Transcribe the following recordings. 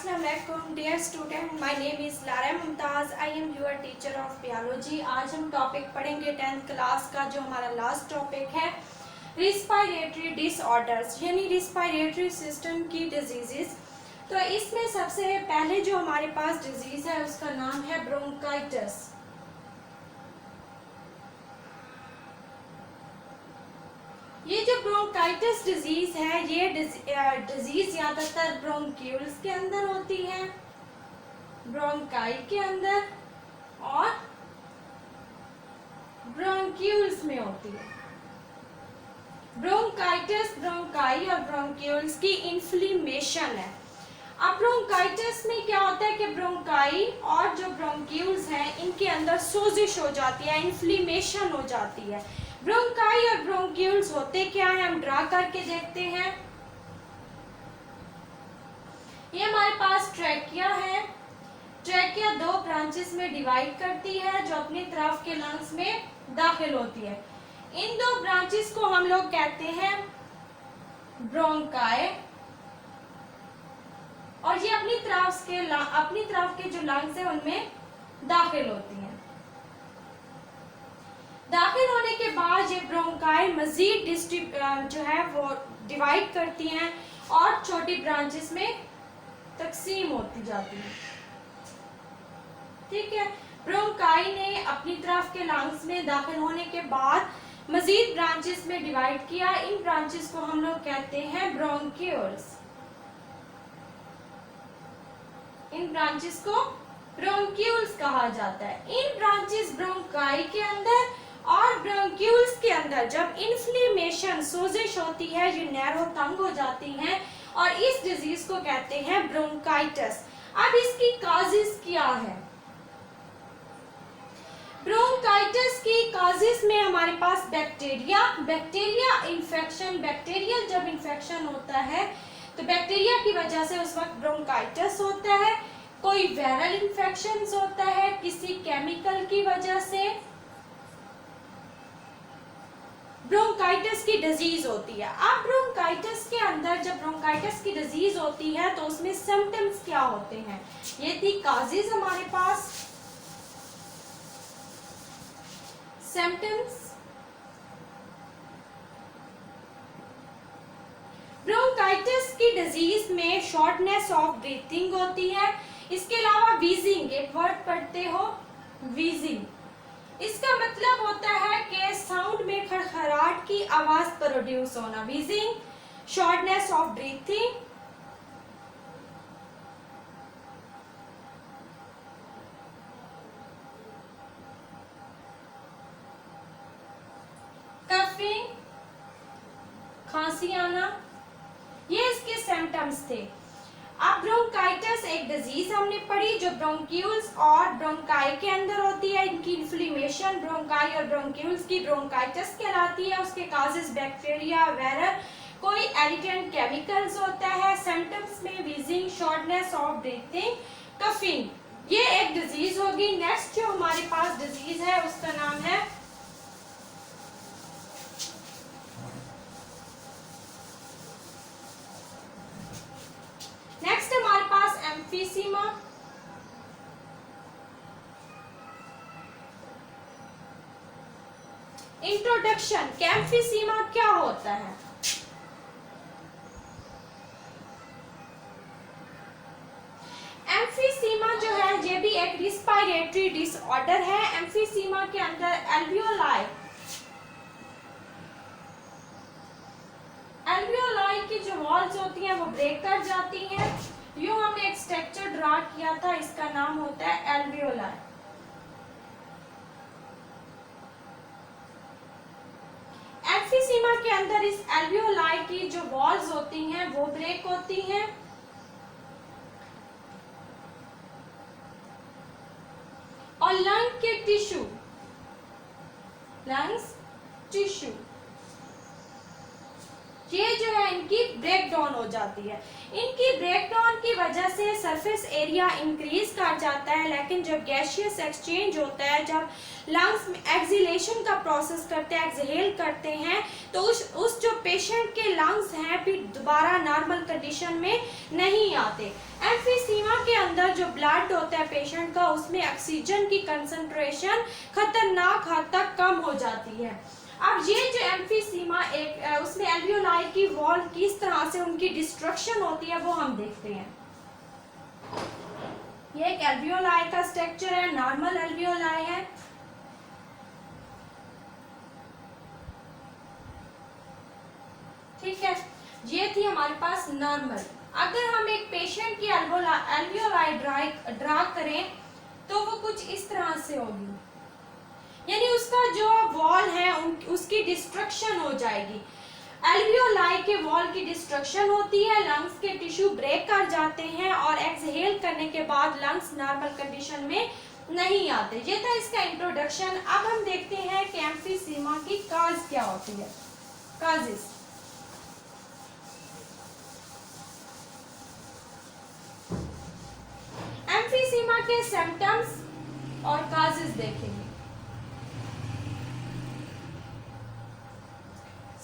Assalamualaikum dear student, my name is Lara Mumtaz. I am your teacher of biology. आज हम topic पढ़ेंगे 10th class का जो हमारा लास्ट टॉपिक है रिस्पायरेटरी डिसऑर्डर्स यानी रिस्पायरेटरी सिस्टम की डिजीजेस। तो इसमें सबसे पहले जो हमारे पास डिजीज है उसका नाम है ब्रोंकाइटिस। ये जो ब्रोंकाइटिस डिजीज है ये डिजीज ज्यादातर ब्रोंक्यूल्स के अंदर होती है, ब्रोंकाई के अंदर और ब्रोंक्यूल्स में होती है। ब्रोंकाइटिस ब्रोंकाई और ब्रोंक्यूल्स की इन्फ्लेमेशन है। अब ब्रोंकाइटिस में क्या होता है कि ब्रोंकाई और जो ब्रोंक्यूल्स हैं इनके अंदर सोजिश हो जाती है, इन्फ्लेमेशन हो जाती है। ब्रोंकाई और ब्रोंक्यूल्स होते क्या है हम ड्रा करके देखते हैं। ये हमारे पास ट्रैकिया है। ट्रैकिया दो ब्रांचेस में डिवाइड करती है जो अपनी तरफ के लंग्स में दाखिल होती है। इन दो ब्रांचेस को हम लोग कहते हैं ब्रोंकाई और ये अपनी तरफ के जो लंग्स है उनमें दाखिल होती हैं। दाखिल होने के बाद ये ब्रोंकाई मजीद जो है वो डिवाइड करती हैं और छोटी ब्रांचेस में तकसीम होती जाती है। ठीक है, ब्रोंकाई ने अपनी तरफ के लंग्स में दाखिल होने के बाद मजीद ब्रांचेस में डिवाइड किया। इन ब्रांचेस को हम लोग कहते हैं ब्रोंक्यूल्स। इन ब्रांचेस को ब्रोंक्यूल्स कहा जाता है। इन ब्रांचेस ब्रोंकाई के अंदर और ब्रोंक्यूल्स के अंदर जब इन्फ्लेमेशन सोजिश होती है ये नैरो तंग हो जाती हैं और इस डिजीज को कहते हैं ब्रोंकाइटिस। अब इसकी काजेस क्या है? ब्रोंकाइटिस की काजेस में हमारे पास बैक्टीरिया इन्फेक्शन, बैक्टीरियल जब इन्फेक्शन होता है तो बैक्टीरिया की वजह से उस वक्त ब्रोंकाइटिस होता है। कोई वायरल इन्फेक्शन होता है किसी केमिकल की वजह से ब्रोंकाइटिस की डिजीज होती है। अब ब्रोंकाइटिस के अंदर जब ब्रोंकाइटिस की डिजीज होती है तो उसमें सिम्टम्स क्या होते हैं? ये थी काजेस हमारे पास। सिम्टम्स ब्रोंकाइटिस की डिजीज में शॉर्टनेस ऑफ ब्रीथिंग होती है। इसके अलावा वीजिंग, एक वर्ड पढ़ते हो वीजिंग, इसका मतलब होता है कि साउंड में खड़खड़ाहट की आवाज प्रोड्यूस होना। Wheezing, shortness of breathing, coughing, खांसी आना, ये इसके सिम्टम्स थे। अब ब्रोंकाइटिस एक डिजीज हमने पढ़ी जो ब्रोंक्यूल्स और ब्रोंकाई के अंदर होती है। इनकी इन्फ्लेमेशन ब्रोंकाई और ब्रोंक्यूल्स की ब्रोंकाइटिस कहलाती है। उसके काजेस बैक्टीरिया, वायरल, कोई इरिटेंट केमिकल्स होता है। सिम्टम्स में wheezing, shortness of breathing, coughing, ये एक डिजीज होगी। नेक्स्ट जो हमारे पास डिजीज है उसका नाम है एम्फीसीमा। इंट्रोडक्शन, एम्फीसीमा क्या होता है? एम्फीसीमा जो है ये भी एक रिस्पायरेटरी डिसऑर्डर है। एम्फीसीमा के अंदर एल्वियोलाई की जो वॉल्स होती हैं वो ब्रेक कर जाती हैं। यूं हमने एक स्ट्रक्चर ड्रा किया था, इसका नाम होता है एल्वियोलाई। एम्फीसीमा के अंदर इस एल्वियोलाई की जो वॉल्स होती हैं वो ब्रेक होती हैं और लंग के लंग्स टिश्यू ये जो है इनकी ब्रेक डाउन हो जाती है। इनकी ब्रेक डाउन की वजह से सरफेस एरिया इंक्रीज कर जाता है, लेकिन जब गैसियस एक्सचेंज होता है, जब लंग्स में एक्सहेलेशन का प्रोसेस करते हैं, एक्सहेल करते हैं, तो उस जो पेशेंट के लंग्स हैं फिर दोबारा नॉर्मल कंडीशन में नहीं आते। एम्फीसीमा के अंदर जो ब्लड होता है पेशेंट का, उसमें ऑक्सीजन की कंसंट्रेशन खतरनाक हद तक कम हो जाती है। अब ये जो एम्फीसीमा एक उसमें एल्वियोलाई की वॉल किस तरह से उनकी डिस्ट्रक्शन होती है वो हम देखते हैं। ये एक एल्वियोलाई का स्ट्रक्चर है, नॉर्मल एल्वियोलाई है। ठीक है, ये थी हमारे पास नॉर्मल। अगर हम एक पेशेंट की एल्वियोलाई ड्रा करें तो वो कुछ इस तरह से होगी, यानी उसका जो वॉल है उसकी डिस्ट्रक्शन हो जाएगी। एल्वियोलाई के वॉल की डिस्ट्रक्शन होती है, लंग्स के टिश्यू ब्रेक कर जाते हैं और एक्सहेल करने के बाद लंग्स नॉर्मल कंडीशन में नहीं आते। ये था इसका इंट्रोडक्शन। अब हम देखते हैं कि एम्फीसीमा की काज क्या होती है, काजेस। एम्फीसीमा के सिम्टम्स और काजेस देखेंगे।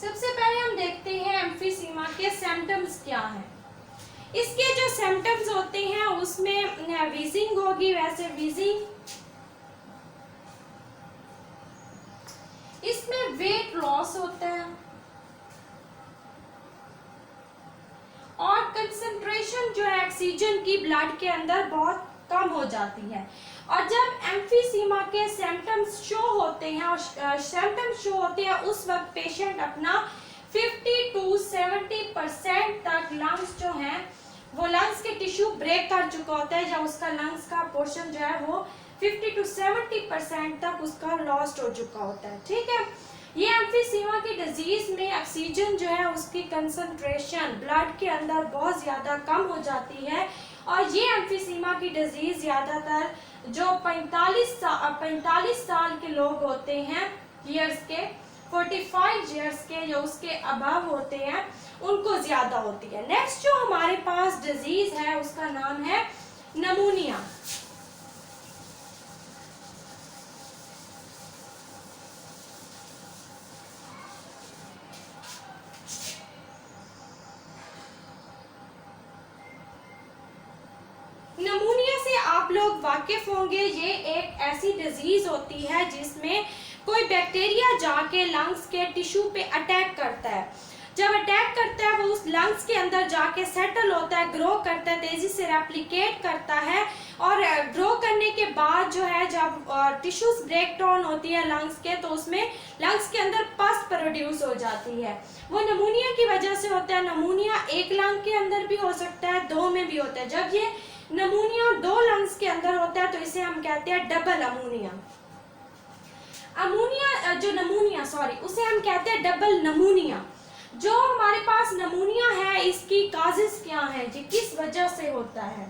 सबसे पहले हम देखते हैं एम्फीसीमा के सिम्टम्स क्या हैं। इसके जो सिम्टम्स होते हैं उसमें वीजिंग होगी, वैसे वीजिंग, इसमें वेट लॉस होता है और कंसंट्रेशन जो है ऑक्सीजन की ब्लड के अंदर बहुत कम हो जाती है। और जब एम्फीसीमा के सिम्टम्स शो होते हैं उस वक्त पेशेंट अपना 50 to 70% तक लंग्स जो हैं वो लंग्स के टिश्यू ब्रेक कर चुका होता है, या उसका लंग्स का पोर्शन जो है वो 50 to 70% तक उसका लॉस्ट हो चुका होता है। ठीक है, ये एम्फीसीमा की डिजीज में ऑक्सीजन जो है उसकी कंसंट्रेशन ब्लड के अंदर बहुत ज़्यादा कम हो जाती है। और ये एम्फीसीमा की डिजीज ज़्यादातर जो 45 साल के लोग होते हैं, ईयर्स के 45 ईयर्स के जो उसके अबव होते हैं उनको ज़्यादा होती है। नेक्स्ट जो हमारे पास डिजीज है उसका नाम है नमूनिया। नमूनिया से आप लोग वाकिफ होंगे, ये एक ऐसी डिजीज होती है जिसमें कोई बैक्टीरिया जाके लंग्स के टिश्यू पे अटैक करता है। जब अटैक करता है वो उस लंग्स के अंदर जाके सेटल होता है, ग्रो करता है, तेजी से रेप्लिकेट करता है और ग्रो करने के बाद जो है जब टिश्यूज ब्रेक डाउन होती है लंग्स के, तो उसमें लंग्स के अंदर पस प्रोड्यूस हो जाती है। वो नमूनिया की वजह से होता है। नमूनिया एक लंग के अंदर भी हो सकता है, दो में भी होता है। जब ये नमूनिया दो लंग्स के अंदर होता है तो इसे हम कहते हैं डबल अमोनिया। उसे हम कहते हैं डबल नमूनिया। जो हमारे पास नमूनिया है इसकी काजेस क्या है, जी किस वजह से होता है।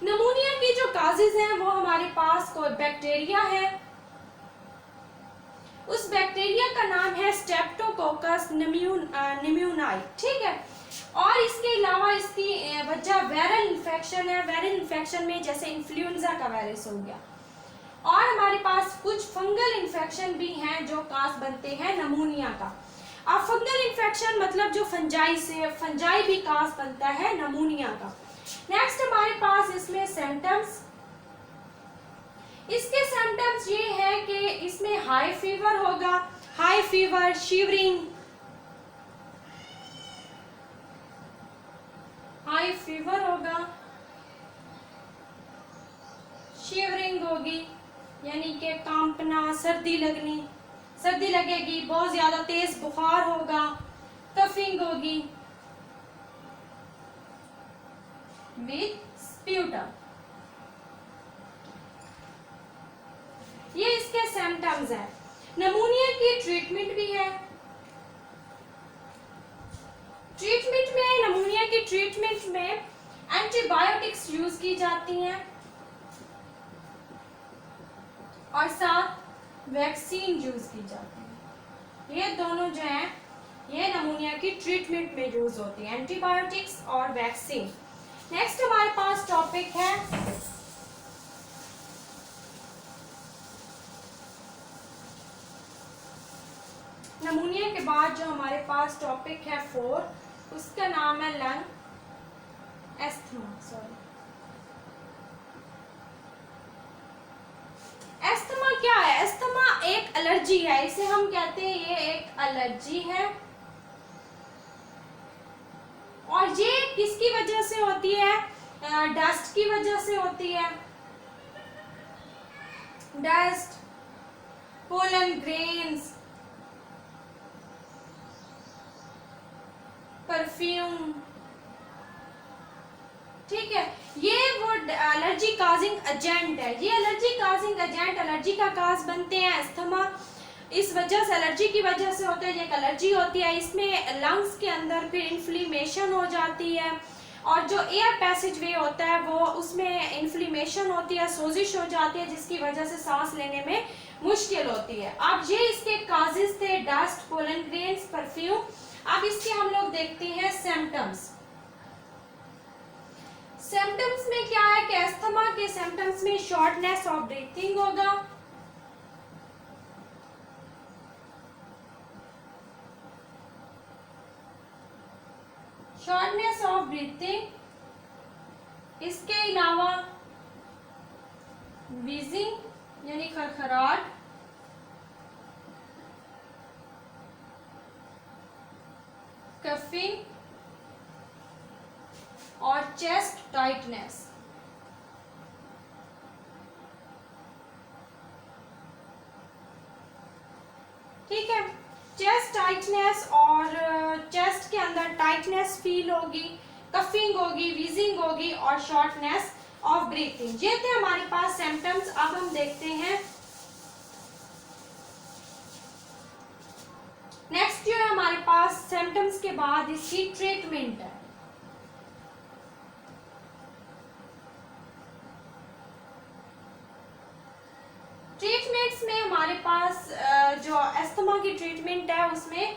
नमूनिया की जो काजेस हैं वो हमारे पास कोई बैक्टीरिया है, उस बैक्टीरिया का नाम है स्ट्रेप्टोकोकस निम्यूनाई। ठीक है, और इसके अलावा इसकी वजह वायरल इन्फेक्शन है। वायरल इन्फेक्शन में जैसे इन्फ्लुएंजा का वायरस हो गया, और हमारे पास कुछ फंगल इन्फेक्शन भी हैं जो कास बनते हैं नमूनिया का। अब फंगल इन्फेक्शन मतलब जो फंजाई भी कास बनता है नमूनिया का। नेक्स्ट हमारे पास इसमें सिम्टम्स, इसके सिम्टम्स ये है कि इसमें हाई फीवर होगा, high fever, shivering, high fever होगा, शिवरिंग होगी यानी कि कांपना, सर्दी लगेगी, बहुत ज्यादा तेज बुखार होगा, कफिंग होगी विद स्प्यूटम। ये इसके सिम्टम्स हैं। नमूनिया की ट्रीटमेंट भी है। नमूनिया की ट्रीटमेंट में एंटीबायोटिक्स यूज की जाती हैं और साथ वैक्सीन यूज की जाती है। ये दोनों जो हैं ये नमूनिया की ट्रीटमेंट में यूज होती है, एंटीबायोटिक्स और वैक्सीन। नेक्स्ट हमारे पास टॉपिक है नमूनिया के बाद जो हमारे पास टॉपिक है 4, उसका नाम है लंग एस्थमा, सॉरी, एस्थमा क्या है? एस्थमा एक एलर्जी है, इसे हम कहते हैं ये एक एलर्जी है। और ये किसकी वजह से होती है? डस्ट की वजह से होती है। डस्ट, पोलन ग्रेन्स, परफ्यूम, ठीक है, ये वो एलर्जी काजिंग एजेंट है। ये एलर्जी काजिंग एजेंट एलर्जी का काज बनते हैं। अस्थमा इस वजह से, एलर्जी की वजह से होता है, ये एक एलर्जी होती है। इसमें लंग्स के अंदर फिर इन्फ्लेमेशन हो जाती है, और जो एयर पैसेज वे होता है वो उसमें इन्फ्लेमेशन होती है, सोजिश हो जाती है, जिसकी वजह से सांस लेने में मुश्किल होती है। अब ये इसके काजेस थे, डस्ट, पोलन ग्रेन्स, परफ्यूम। अब इसके हम लोग देखते हैं सिम्टम्स। सिम्टम्स में क्या है कि अस्थमा के सिम्टम्स में शॉर्टनेस ऑफ ब्रीथिंग होगा, शॉर्टनेस ऑफ ब्रीथिंग, इसके अलावा व्हीजिंग यानी खरखराट, कफिंग और चेस्ट टाइटनेस। ठीक है, चेस्ट टाइटनेस और चेस्ट के अंदर टाइटनेस फील होगी, कफिंग होगी, व्हीजिंग होगी और शॉर्टनेस ऑफ ब्रीथिंग। ये थे हमारे पास सिम्टम्स। अब हम देखते हैं नेक्स्ट जो है हमारे पास सिम्टम्स के बाद इसकी ट्रीटमेंट है। ट्रीटमेंट्स में हमारे पास जो अस्थमा की ट्रीटमेंट है उसमें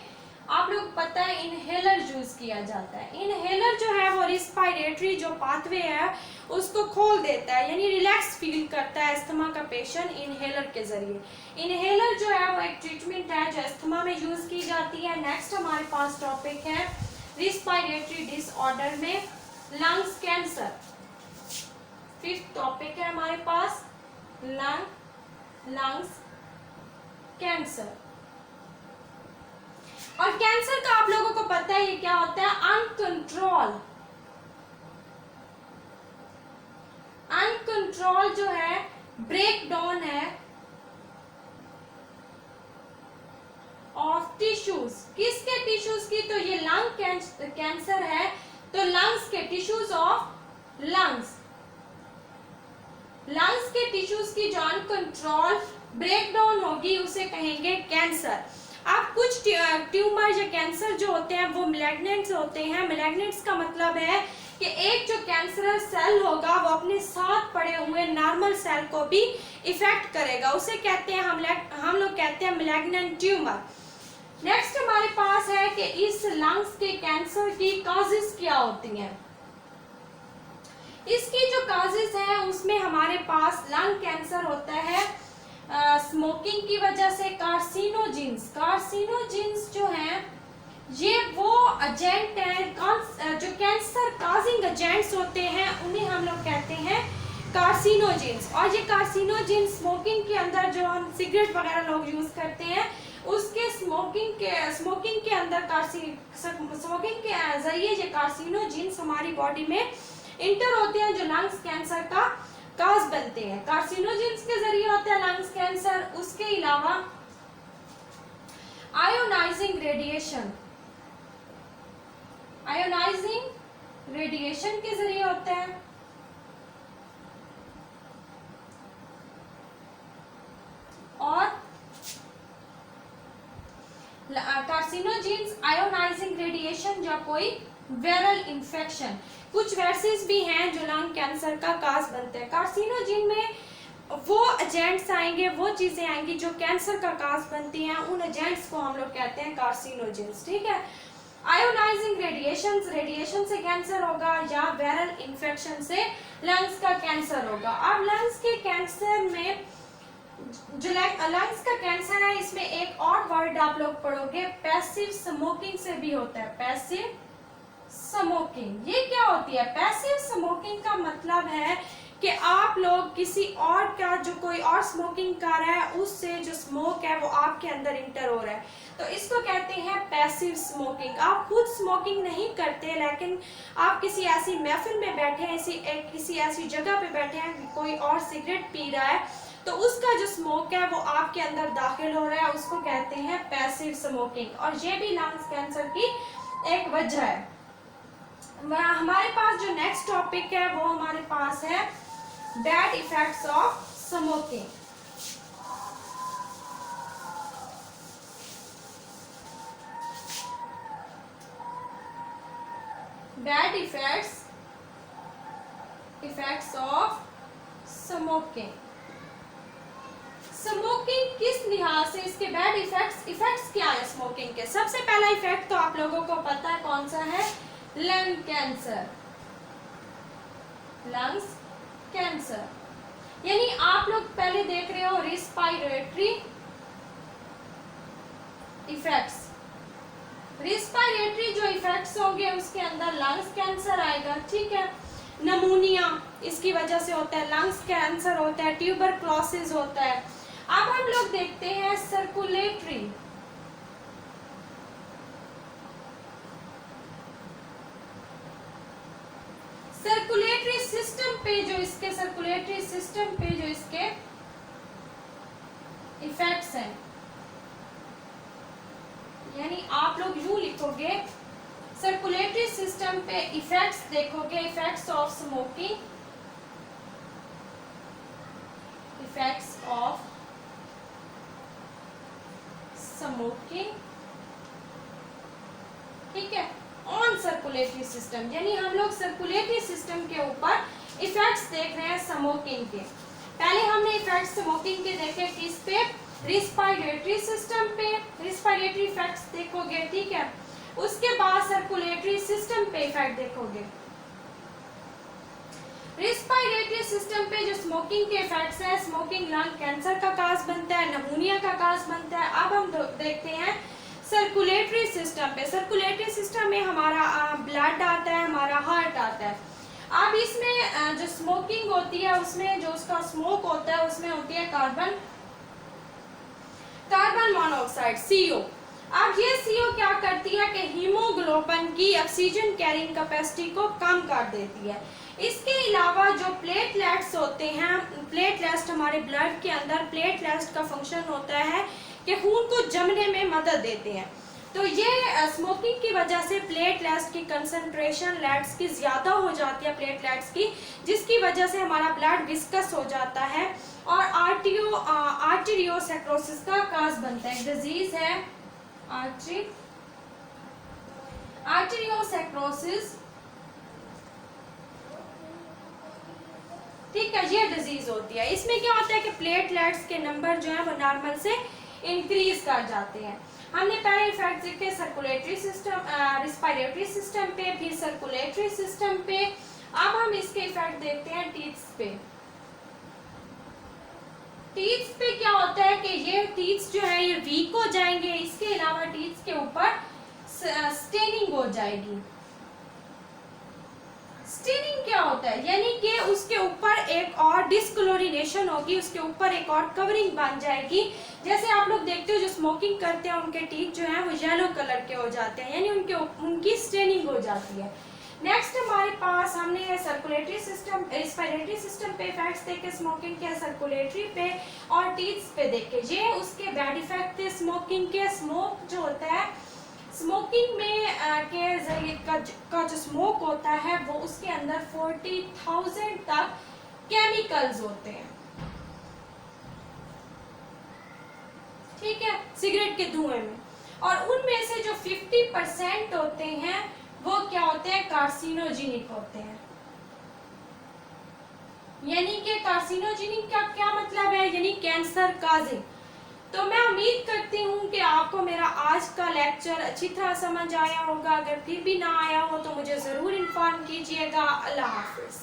आप लोग पता है इनहेलर यूज किया जाता है। इनहेलर जो है वो रिस्पायरेटरी जो पाथवे है उसको खोल देता है, यानी रिलैक्स फील करता है अस्थमा का पेशेंट इनहेलर के जरिए। इनहेलर जो है वो एक ट्रीटमेंट है जो अस्थमा में यूज की जाती है। नेक्स्ट हमारे पास टॉपिक है रिस्पायरेटरी डिसऑर्डर में लंग्स कैंसर। फिफ्थ टॉपिक है हमारे पास लंग्स कैंसर। और कैंसर का आप लोगों को पता है ये क्या होता है? अनकंट्रोल जो है ब्रेक डाउन है ऑफ टिश्यूज। किसके टिश्यूज की? तो ये लंग कैंसर है तो लंग्स के टिश्यूज ऑफ लंग्स के टिश्यूज की जो अनकंट्रोल ब्रेकडाउन होगी उसे कहेंगे कैंसर। अब कुछ ट्यूमर या कैंसर जो होते हैं वो मैलिग्नेंट्स होते हैं। मैलिग्नेंट्स का मतलब है कि एक जो कैंसरस सेल होगा वो अपने साथ पड़े हुए नॉर्मल सेल को भी इफेक्ट करेगा, उसे कहते हैं हम लोग कहते हैं मैलिग्नेंट ट्यूमर। नेक्स्ट हमारे पास है कि इस लंग्स के कैंसर की कॉजेस क्या होती हैं। इसकी जो कॉजेस हैं उसमें हमारे पास लंग कैंसर होता है स्मोकिंग की वजह से। कार्सिनोजिन्स जो हैं ये वो एजेंट हैं जो कैंसर काजिंग एजेंट्स होते हैं, उन्हें हम लोग कहते हैं कार्सिनोजिन्स। और ये कार्सिनोजिन्स स्मोकिंग के अंदर जो हम सिगरेट वगैरह लोग यूज करते हैं उसके स्मोकिंग के अंदर स्मोकिंग के जरिए ये कार्सिनोजिन्स हमारी बॉडी में इंटर होते हैं जो लंग्स कैंसर का काज बनते हैं। कार्सिनोजेंस के जरिए होता है लंग्स कैंसर। उसके अलावा आयोनाइजिंग रेडिएशन के जरिए होता है। और कार्सिनोजेंस, आयोनाइजिंग रेडिएशन या कोई वायरल इन्फेक्शन। कुछ वैक्सीन भी हैं जो लंग कैंसर का काज बनते हैं। कार्सिनोजिन में वो एजेंट्स आएंगे, वो चीजें आएंगी जो कैंसर का काज बनती हैं, उन एजेंट्स को हम लोग कहते हैं कार्सिनोजिन्स। ठीक है, आयोनाइजिंग रेडिएशन से कैंसर होगा या वायरल इन्फेक्शन से लंग्स का कैंसर होगा। अब लंग्स के कैंसर में जो लंग्स का कैंसर है इसमें एक और वर्ड आप लोग पढ़ोगे, पैसिव स्मोकिंग से भी होता है। Passive smoking. ये क्या होती है? पैसिव स्मोकिंग का मतलब है कि आप लोग किसी और का, जो कोई और स्मोकिंग कर रहा है, उससे जो स्मोक है वो आपके अंदर इंटर हो रहा है, तो इसको कहते हैं पैसिव स्मोकिंग। आप खुद स्मोकिंग नहीं करते, लेकिन आप किसी ऐसी महफिल में बैठे हैं, किसी ऐसी जगह पे बैठे हैं, कोई और सिगरेट पी रहा है, तो उसका जो स्मोक है वो आपके अंदर दाखिल हो रहा है, उसको कहते हैं पैसिव स्मोकिंग। और ये भी लंग्स कैंसर की एक वजह है। हमारे पास जो नेक्स्ट टॉपिक है वो हमारे पास है bad effects of smoking. Bad effects of smoking. Smoking किस लिहाज से, इसके बैड इफेक्ट्स क्या है स्मोकिंग के? सबसे पहला इफेक्ट तो आप लोगों को पता है कौन सा है? Lung cancer. लंग्स कैंसर, यानी आप लोग पहले देख रहे हो रिस्पायरेटरी इफेक्ट्स। रिस्पायरेटरी जो इफेक्ट्स होंगे उसके अंदर लंग्स कैंसर आएगा, ठीक है। नमूनिया इसकी वजह से होता है, लंग्स कैंसर होता है, ट्यूबरक्लोसिस होता है। अब हम लोग देखते हैं सर्कुलेटरी सिस्टम पे जो इसके इफेक्ट्स हैं, यानी आप लोग यूं लिखोगे सर्कुलेटरी सिस्टम पे इफेक्ट्स देखोगे, effects of smoking, effects of smoking, ठीक है, ऑन सर्कुलेटरी सिस्टम, यानी हम लोग सर्कुलेटरी सिस्टम के ऊपर इफेक्ट्स देख रहे हैं स्मोकिंग के। पहले हमने इफेक्ट्स स्मोकिंग के देखे किस पे? रिस्पायरेटरी सिस्टम पे, रिस्पायरेटरी इफेक्ट्स देखोगे, ठीक है। उसके बाद सर्कुलेटरी सिस्टम पे इफेक्ट देखोगे। रिस्पायरेटरी सिस्टम पे जो स्मोकिंग के इफेक्ट्स है, स्मोकिंग लंग कैंसर का काज बनता है, नमूनिया का काज बनता है। अब हम देखते हैं सर्कुलेटरी सिस्टम पे। सर्कुलेटरी सिस्टम में हमारा ब्लड आता है, हमारा हार्ट आता है। अब इसमें जो स्मोकिंग होती है उसमें जो उसका स्मोक होता है उसमें होती है कार्बन मोनोऑक्साइड, CO। अब ये CO क्या करती है कि हीमोग्लोबिन की ऑक्सीजन कैरिंग कैपेसिटी को कम कर देती है। इसके अलावा जो प्लेटलेट्स होते हैं, प्लेटलेट्स हमारे ब्लड के अंदर, प्लेटलेट्स का फंक्शन होता है कि खून को जमने में मदद देते हैं। तो ये स्मोकिंग की वजह से प्लेटलेट्स की कंसंट्रेशन लेट्स की ज़्यादा हो जाती है, प्लेटलेट्स की, जिसकी वजह से हमारा ब्लड विस्कस हो जाता है और आर्टेरियोस्क्लेरोसिस का काज बनता है। डिजीज है आर्टेरियोस्क्लेरोसिस, ठीक है, ये डिजीज होती है। इसमें क्या होता है कि प्लेटलेट्स के नंबर जो है वो नॉर्मल से इंक्रीज कर जाते हैं। हमने पहले इफेक्ट देखे सर्कुलेटरी सिस्टम, रिस्पायरेटरी सिस्टम पे, फिर सर्कुलेटरी सिस्टम पे। अब हम इसके इफेक्ट देखते हैं टीथ्स पे। टीथ्स पे क्या होता है कि ये टीथ्स जो है ये वीक हो जाएंगे। इसके अलावा टीथ्स के ऊपर स्टेनिंग हो जाएगी। स्टेनिंग क्या होता है? यानी कि उसके ऊपर एक और डिस्कलोरिनेशन होगी, उसके ऊपर एक और कवरिंग बन जाएगी। जैसे आप लोग देखते हो जो स्मोकिंग करते हैं उनके टीथ जो हैं वो येलो कलर के हो जाते हैं, यानी उनकी स्टेनिंग हो जाती है। नेक्स्ट हमारे पास हमने सर्कुलेटरी सिस्टम, रिस्पायरेटरी सिस्टम पे इफेक्ट्स देखे स्मोकिंग के, सर्कुलेटरी पे और टीथ्स पे देखे। ये उसके बैड इफेक्ट थे स्मोकिंग के। स्मोक जो होता है, स्मोकिंग में के जरिए का जो स्मोक होता है वो उसके अंदर 40,000 तक केमिकल्स होते हैं, ठीक है, सिगरेट के धुएं में। और उनमें से जो 50% होते हैं वो क्या होते हैं? कार्सिनोजेनिक होते हैं। यानी कि कार्सिनोजेनिक का क्या मतलब है? यानी कैंसर काजिंग। तो मैं उम्मीद करती हूँ कि आपको मेरा आज का लेक्चर अच्छी तरह समझ आया होगा। अगर फिर भी ना आया हो तो मुझे ज़रूर इन्फॉर्म कीजिएगा। अल्लाह हाफिज़।